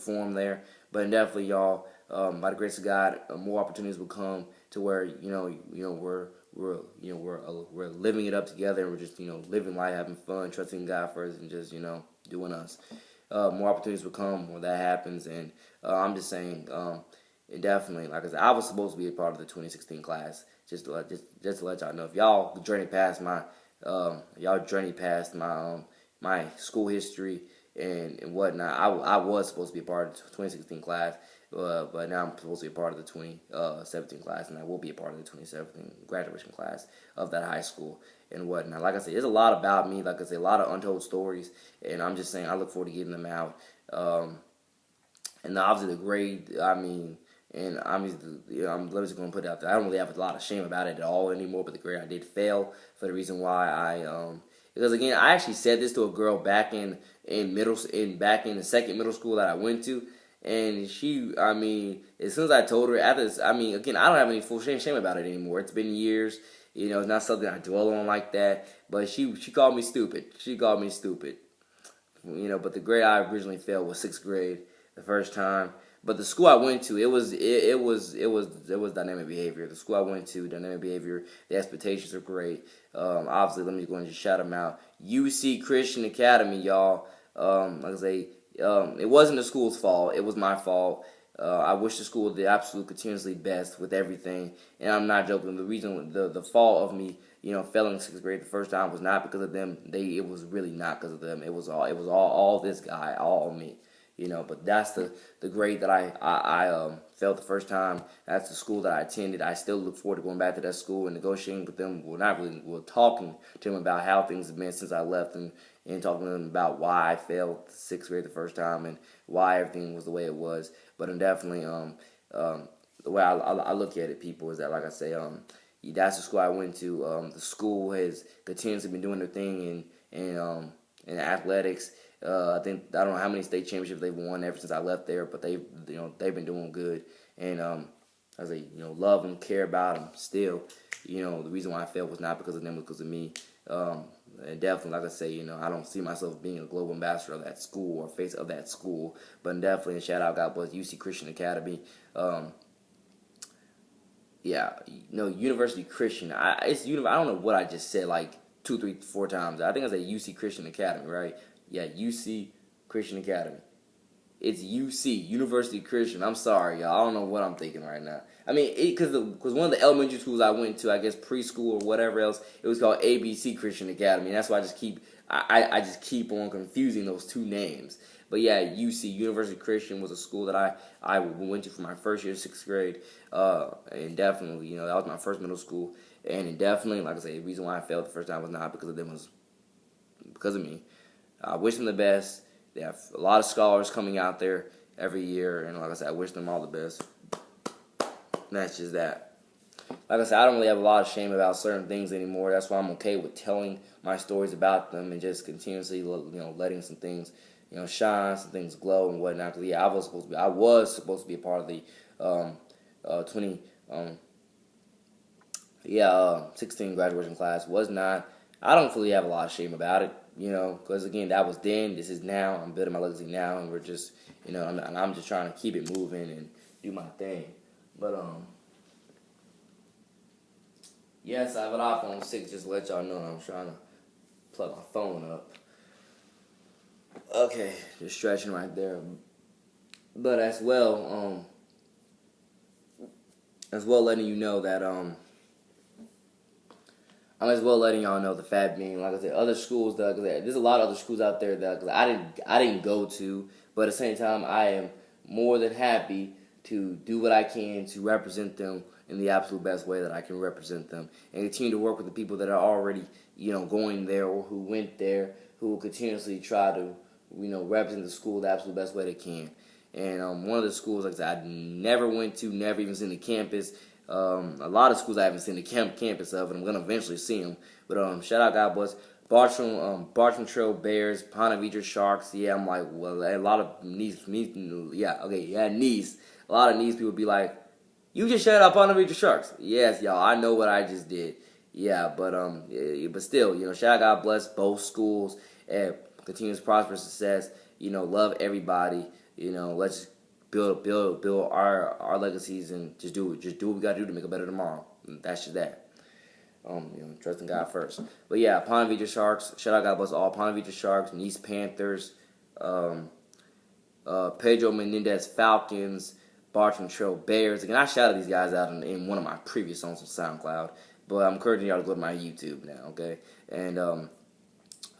form there. But definitely, y'all, by the grace of God, more opportunities will come to where we're living it up together, and we're just living life, having fun, trusting God first, and just doing us. More opportunities will come when that happens, and I'm just saying, and definitely, like I said, I was supposed to be a part of the 2016 class. Just to let y'all know, if y'all journey past my school history and whatnot, I was supposed to be a part of the 2016 class, but now I'm supposed to be a part of the 2017 class, and I will be a part of the 2017 graduation class of that high school and whatnot. Like I said, there's a lot about me. Like I said, a lot of untold stories, and I'm just saying I look forward to getting them out. And obviously the grade, I mean, and I'm just going to put it out there. I don't really have a lot of shame about it at all anymore, but the grade I did fail for the reason why because again, I actually said this to a girl back in back in the second middle school that I went to, and she, I mean, as soon as I told her after this, I mean, again, I don't have any full shame about it anymore. It's been years, it's not something I dwell on like that. But she called me stupid. She called me stupid. But the grade I originally failed was sixth grade the first time. But the school I went to, it was dynamic behavior. The school I went to, dynamic behavior. The expectations are great. Obviously, let me go and just shout them out. UC Christian Academy, y'all. Like I say, it wasn't the school's fault. It was my fault. I wish the school did absolute continuously best with everything, and I'm not joking. The reason, the fault of me, failing sixth grade the first time was not because of them. It was really not because of them. It was all this guy, all me. But that's the grade that I failed the first time. That's the school that I attended. I still look forward to going back to that school and negotiating with them. We're talking to them about how things have been since I left, and talking to them about why I failed sixth grade the first time and why everything was the way it was. But I'm definitely the way I look at it, people, is that, like I say, that's the school I went to. The school has continuously been doing their thing in athletics. I don't know how many state championships they've won ever since I left there, but they've been doing good, and as I love and care about them still. The reason why I failed was not because of them, it was because of me. And definitely, like I say, I don't see myself being a global ambassador of that school or face of that school, but definitely a shout out, God bless UC Christian Academy. University Christian. I don't know what I just said like 2, 3, 4 times. I think I said UC Christian Academy, right? Yeah, UC Christian Academy. It's UC, University Christian. I'm sorry, y'all. I don't know what I'm thinking right now. I mean, because one of the elementary schools I went to, I guess preschool or whatever else, it was called ABC Christian Academy. And that's why I just keep on confusing those two names. But yeah, UC, University Christian, was a school that I went to for my first year, sixth grade. And definitely, that was my first middle school. And definitely, like I say, the reason why I failed the first time was not because of them, it was because of me. I wish them the best. They have a lot of scholars coming out there every year, and like I said, I wish them all the best. And that's just that. Like I said, I don't really have a lot of shame about certain things anymore. That's why I'm okay with telling my stories about them and just continuously, letting some things, shine, some things glow and whatnot. Because I was supposed to be a part of the 16 graduation class. Was not. I don't really have a lot of shame about it. Because again, that was then, this is now. I'm building my legacy now, and we're just, I'm just trying to keep it moving and do my thing. But yes, I have an iPhone 6. Just to let y'all know, I'm trying to plug my phone up. Okay, just stretching right there. But as well, letting you know that I'm as well letting y'all know the fact being, like I said, other schools there's a lot of other schools out there that I didn't go to, but at the same time I am more than happy to do what I can to represent them in the absolute best way that I can represent them, and continue to work with the people that are already going there or who went there, who will continuously try to represent the school the absolute best way they can. And one of the schools, like I said, I never went to, never even seen the campus. A lot of schools I haven't seen the campus of, and I'm gonna eventually see them. But shout out, God bless Bartram Trail Bears, Ponte Vedra Sharks. Yeah, I'm like, well, a lot of Nice. A lot of Nice people be like, you just shout out Ponte Vedra Sharks. Yes, y'all, I know what I just did. Yeah, but still, shout out, God bless both schools and continuous prosperous success. Love everybody. let's build our legacies and just do what we gotta do to make it better tomorrow. And that's just that. Trusting God first. But yeah, Ponte Vedra Sharks. Shout out, God bless all Ponte Vedra Sharks, Nice Panthers, Pedro Menendez Falcons, Bartram Trail Bears. Again, I shouted these guys out in one of my previous songs on SoundCloud, but I'm encouraging y'all to go to my YouTube now, okay? And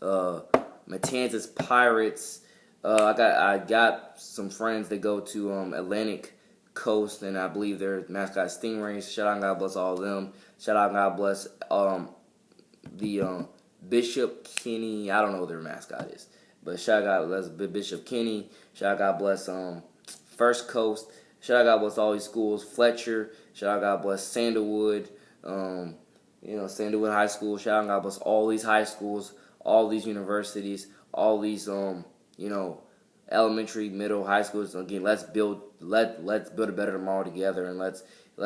Matanzas Pirates. I got some friends that go to Atlantic Coast, and I believe their mascot is Stingrays. Shout out, God bless all of them. Shout out, God bless the Bishop Kenny. I don't know what their mascot is, but shout out, God bless Bishop Kenny. Shout out, God bless First Coast. Shout out, God bless all these schools. Fletcher. Shout out, God bless Sandalwood. Sandalwood High School. Shout out, God bless all these high schools, all these universities, all these elementary, middle, high schools. Again, let's build a better tomorrow together, and let's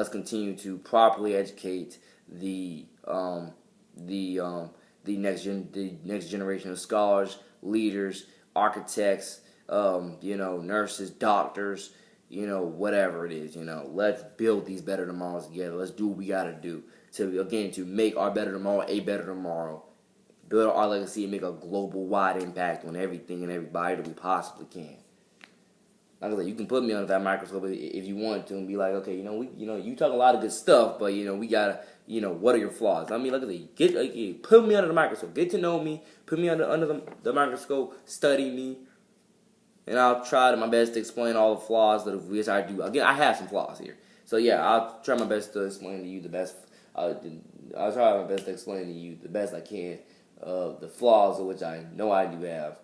continue to properly educate the next generation of scholars, leaders, architects, nurses, doctors, whatever it is. Let's build these better tomorrows together. Let's do what we gotta do to make our better tomorrow a better tomorrow. Build our legacy and make a global wide impact on everything and everybody that we possibly can. Like I said, you can put me under that microscope if you want to and be like, okay, you talk a lot of good stuff, but we gotta, what are your flaws? I mean, like I said, put me under the microscope, get to know me, put me under the microscope, study me, and I'll try my best to explain all the flaws that which I do. Again, I have some flaws here, so yeah, I'll try my best to explain to you the best. I'll try my best to explain to you the best I can of the flaws of which I know I do have.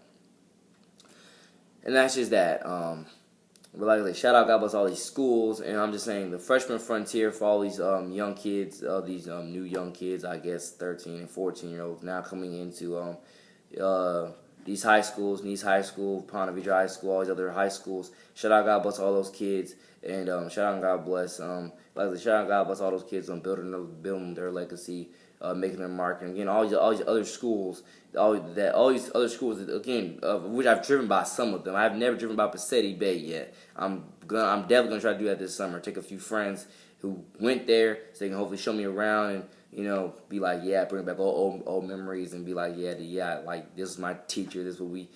And that's just that. But like I say, shout out, God bless all these schools. And I'm just saying, the freshman frontier for all these young kids, these new young kids, I guess 13 and 14-year-olds now coming into these high schools, Nice High School, Ponte Vedra High School, all these other high schools. Shout out, God bless all those kids. And shout out, God bless, like I said, shout out, God bless all those kids on building their legacy, making their mark. And again, all these other schools, all these other schools, again, which I've driven by some of them. I've never driven by Pacetti Bay yet. I'm definitely gonna try to do that this summer. Take a few friends who went there, so they can hopefully show me around and be like, yeah, bring back old memories and be like, yeah, like this is my teacher. This is what we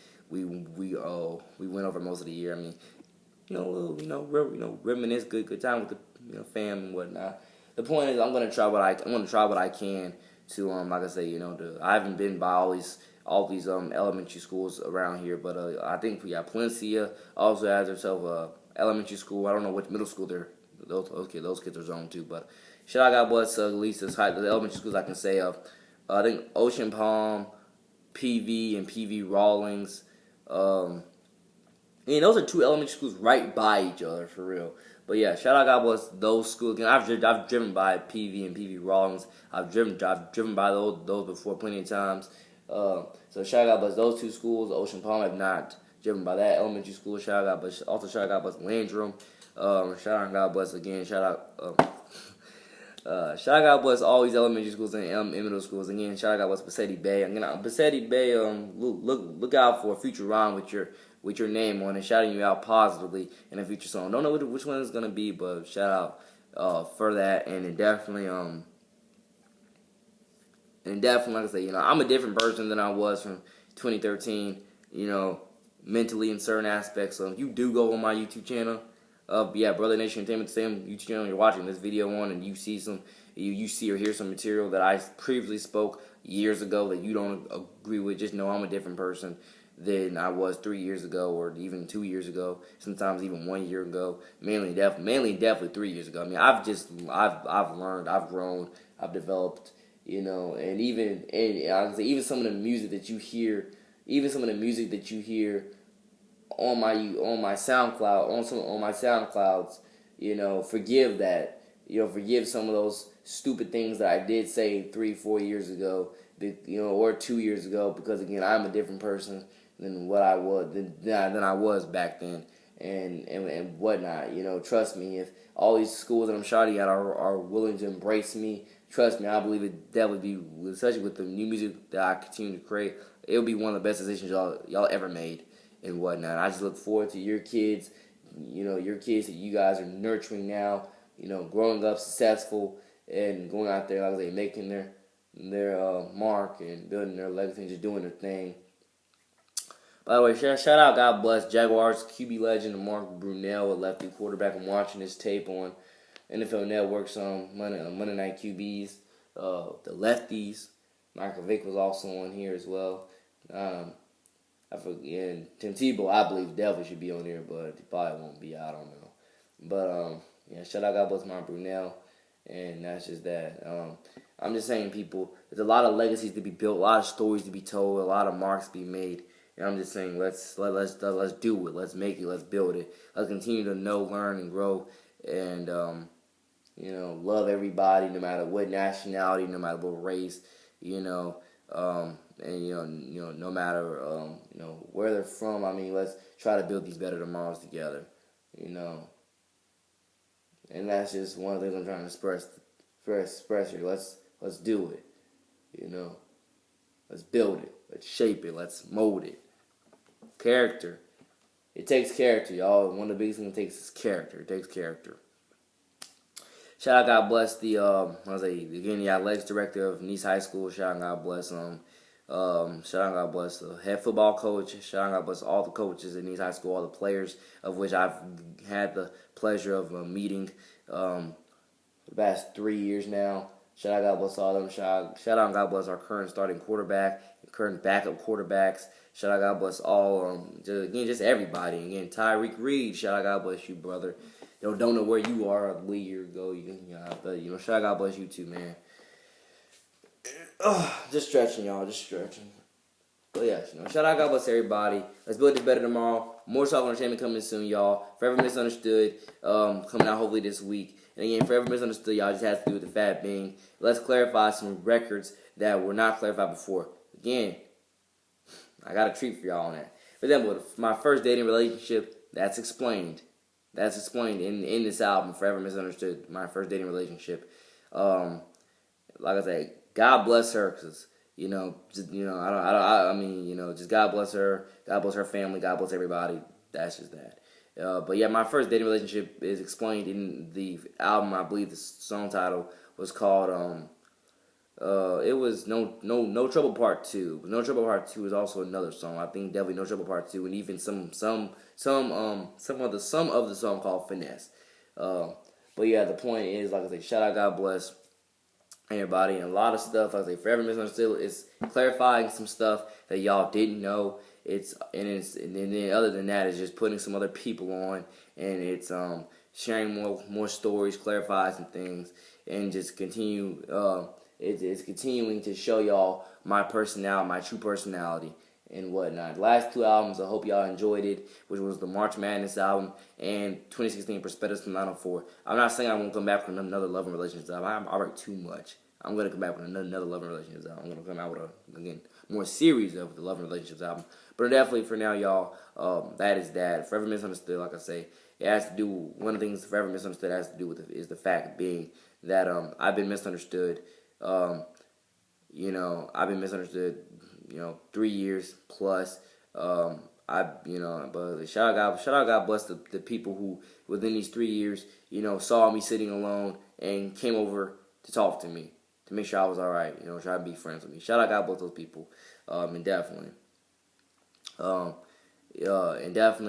went over most of the year. I mean, reminisce, good time with the fam and whatnot. The point is, I'm gonna try what I can to like I say, I haven't been by all these elementary schools around here, but I think we got Palencia also has herself a elementary school. I don't know which middle school those kids are zoned to, but shout out, God bless at least the elementary schools I can say of. I think Ocean Palm, PV, and PV Rawlings. Those are two elementary schools right by each other, for real. But yeah, shout out, God bless those schools. Again, I've driven by PV and PV Rawlings. I've driven by those before plenty of times. So shout out, God bless those two schools. Ocean Palm, I've not driven by that elementary school. Shout out, God bless. Also shout out, God bless Landrum. Shout out, God bless again. Shout out, God bless all these elementary schools and middle schools. Again, shout out, God bless Pacetti Bay. Again, Pacetti Bay. Look out for a future rhyme with your name on it, shouting you out positively in a future song. Don't know which one it's gonna be, but shout out for that. And it definitely like I say, I'm a different person than I was from 2013. Mentally in certain aspects. So if you do go on my YouTube channel, Brother Nation Entertainment, the same YouTube channel you're watching this video on, and you see you see or hear some material that I previously spoke years ago that you don't agree with, just know I'm a different person than I was 3 years ago, or even 2 years ago, sometimes even 1 year ago, mainly definitely 3 years ago. I mean, I've learned, I've grown, I've developed, and I can say even some of the music that you hear, on my SoundCloud, on my SoundClouds, forgive that, forgive some of those stupid things that I did say 3-4 years ago, or 2 years ago, because again, I'm a different person than what I was than I was back then, and whatnot. Trust me, if all these schools that I'm shouting at are willing to embrace me, trust me, I believe it definitely be, especially with the new music that I continue to create, it'll be one of the best decisions y'all ever made. and whatnot. I just look forward to your kids, your kids that you guys are nurturing now, growing up successful and going out there, like I say, making their mark and building their legacy and just doing their thing. By the way, shout out, God bless, Jaguars QB legend Mark Brunell, a lefty quarterback. I'm watching this tape on NFL Network's Monday Night QBs. The lefties. Michael Vick was also on here as well. I forget. And Tim Tebow, I believe, definitely should be on here, but he probably won't be. I don't know. But yeah, shout out, God bless Mark Brunell, and that's just that. I'm just saying, people, there's a lot of legacies to be built, a lot of stories to be told, a lot of marks to be made. And I'm just saying, let's do it, let's make it, let's build it, let's continue to know, learn, and grow, and love everybody, no matter what nationality, no matter what race, and no matter where they're from. I mean, let's try to build these better tomorrows together, and that's just one of the things I'm trying to express here. Let's do it, let's build it, let's shape it, let's mold it. Character. It takes character, y'all. One of the biggest things it takes is character. It takes character. Shout out, God bless the athletics director of Nice High School. Shout out, God bless shout out, God bless the head football coach. Shout out, God bless all the coaches at Nice High School, all the players of which I've had the pleasure of meeting the past 3 years now. Shout out, God bless all of them. Shout out, God bless our current starting quarterback, current backup quarterbacks. Shout out, God bless all, just everybody. Again, Tyreek Reed, shout out, God bless you, brother. Don't know where you are a year ago, but shout out, God bless you too, man. Just stretching, y'all, just stretching. But yeah, shout out, God bless everybody. Let's build this better tomorrow. More Talk Entertainment coming soon, y'all. Forever Misunderstood, coming out hopefully this week. And again, Forever Misunderstood, y'all, just has to do with the fact being, let's clarify some records that were not clarified before. Again, I got a treat for y'all on that. For example, my first dating relationship, that's explained. That's explained in this album, Forever Misunderstood, my first dating relationship. Like I said, God bless her, because, just God bless her, God bless her family, God bless everybody. That's just that. But yeah, my first dating relationship is explained in the album. I believe the song title was called it was No Trouble Part 2. No Trouble Part 2 is also another song. I think definitely No Trouble Part 2, and even some of the song called Finesse. But yeah, the point is, like I say, shout out, God bless everybody, and a lot of stuff. Like I say, Forever Misunderstood is clarifying some stuff that y'all didn't know. And then other than that, it's just putting some other people on, and it's sharing more stories, clarifying some things, and just continue. It's continuing to show y'all my personality, my true personality, and whatnot. The last two albums, I hope y'all enjoyed it, which was the March Madness album and 2016 Perspectives from 904. I'm not saying I won't come back with another love and relationships album. I write too much. I'm going to come back with another love and relationships album. I'm going to come out with more series of the love and relationships album. But definitely for now, y'all, that is that. Forever Misunderstood, like I say, it has to do, one of the things Forever Misunderstood has to do with is the fact being that I've been misunderstood. I've been misunderstood, 3 years plus. But shout out God bless the people who within these 3 years, saw me sitting alone and came over to talk to me, to make sure I was alright, try to be friends with me. Shout out God bless those people. And definitely,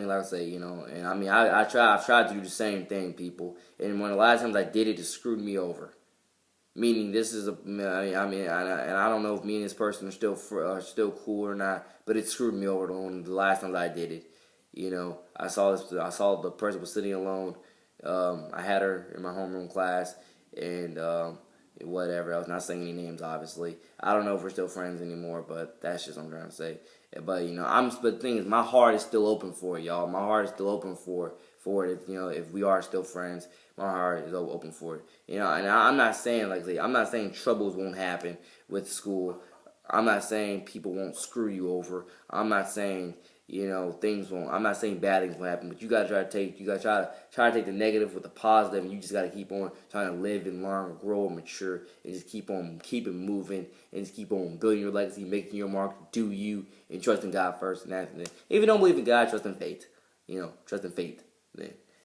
like I say, and I mean, I've tried to do the same thing, people. And one of the last times I did it, it screwed me over. Meaning, this is and I don't know if me and this person are still cool or not, but it screwed me over the last time I did it. I saw the person was sitting alone. I had her in my homeroom class, and whatever. I was not saying any names, obviously. I don't know if we're still friends anymore, but that's just what I'm trying to say. But but the thing is, my heart is still open for it, y'all. My heart is still open for it. If we are still friends, my heart is open for it. And I'm not saying I'm not saying troubles won't happen with school. I'm not saying people won't screw you over. I'm not saying things won't. I'm not saying bad things will happen, but you gotta try to take the negative with the positive, and you just gotta keep on trying to live and learn, grow, and mature, and just keep it moving, and just keep on building your legacy, making your mark, do you, and trusting God first, and that's it. If you don't believe in God, trust in faith. Trust in faith. Then